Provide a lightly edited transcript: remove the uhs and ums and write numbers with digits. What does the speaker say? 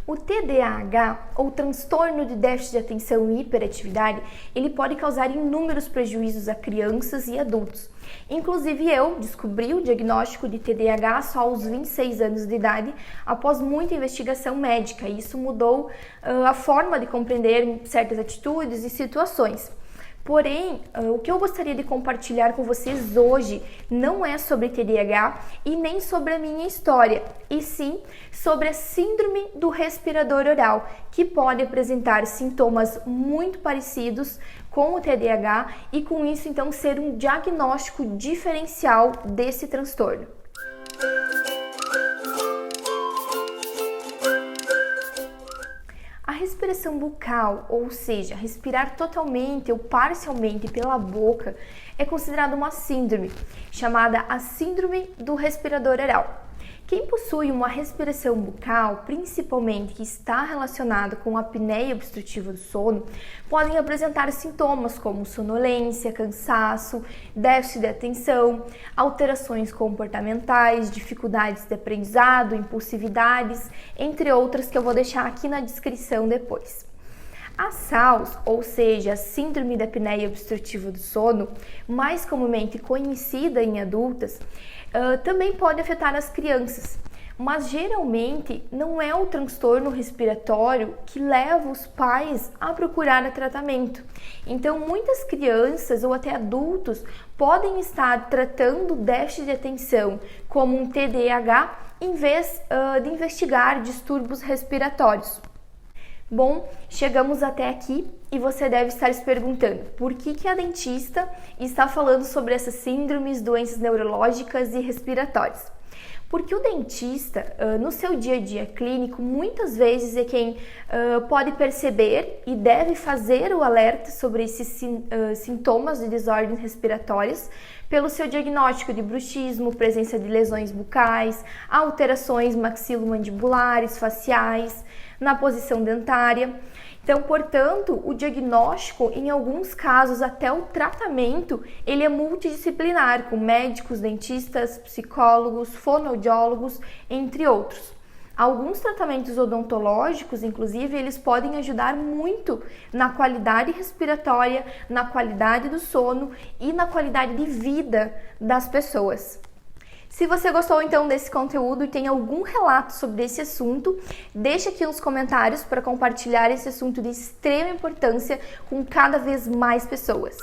O TDAH, ou transtorno de déficit de atenção e hiperatividade, ele pode causar inúmeros prejuízos a crianças e adultos. Inclusive eu descobri o diagnóstico de TDAH só aos 26 anos de idade, após muita investigação médica. E isso mudou a forma de compreender certas atitudes e situações. Porém, o que eu gostaria de compartilhar com vocês hoje não é sobre TDAH e nem sobre a minha história, e sim sobre a síndrome do respirador oral, que pode apresentar sintomas muito parecidos com o TDAH e com isso então ser um diagnóstico diferencial desse transtorno. A respiração bucal, ou seja, respirar totalmente ou parcialmente pela boca, é considerada uma síndrome, chamada a síndrome do respirador oral. Quem possui uma respiração bucal, principalmente que está relacionada com a apneia obstrutiva do sono, podem apresentar sintomas como sonolência, cansaço, déficit de atenção, alterações comportamentais, dificuldades de aprendizado, impulsividades, entre outras que eu vou deixar aqui na descrição depois. A SAOS, ou seja, a síndrome da apneia obstrutiva do sono, mais comumente conhecida em adultas, também pode afetar as crianças, mas geralmente não é o transtorno respiratório que leva os pais a procurar tratamento. Então, muitas crianças ou até adultos podem estar tratando déficit de atenção como um TDAH em vez de investigar distúrbios respiratórios. Bom, chegamos até aqui e você deve estar se perguntando por que a dentista está falando sobre essas síndromes, doenças neurológicas e respiratórias. Porque o dentista, no seu dia a dia clínico, muitas vezes é quem pode perceber e deve fazer o alerta sobre esses sintomas de desordens respiratórias pelo seu diagnóstico de bruxismo, presença de lesões bucais, alterações maxilomandibulares, faciais, na posição dentária. Então, portanto, o diagnóstico, em alguns casos até o tratamento, ele é multidisciplinar, com médicos, dentistas, psicólogos, fonoaudiólogos, entre outros. Alguns tratamentos odontológicos, inclusive, eles podem ajudar muito na qualidade respiratória, na qualidade do sono e na qualidade de vida das pessoas. Se você gostou então desse conteúdo e tem algum relato sobre esse assunto, deixa aqui nos comentários para compartilhar esse assunto de extrema importância com cada vez mais pessoas.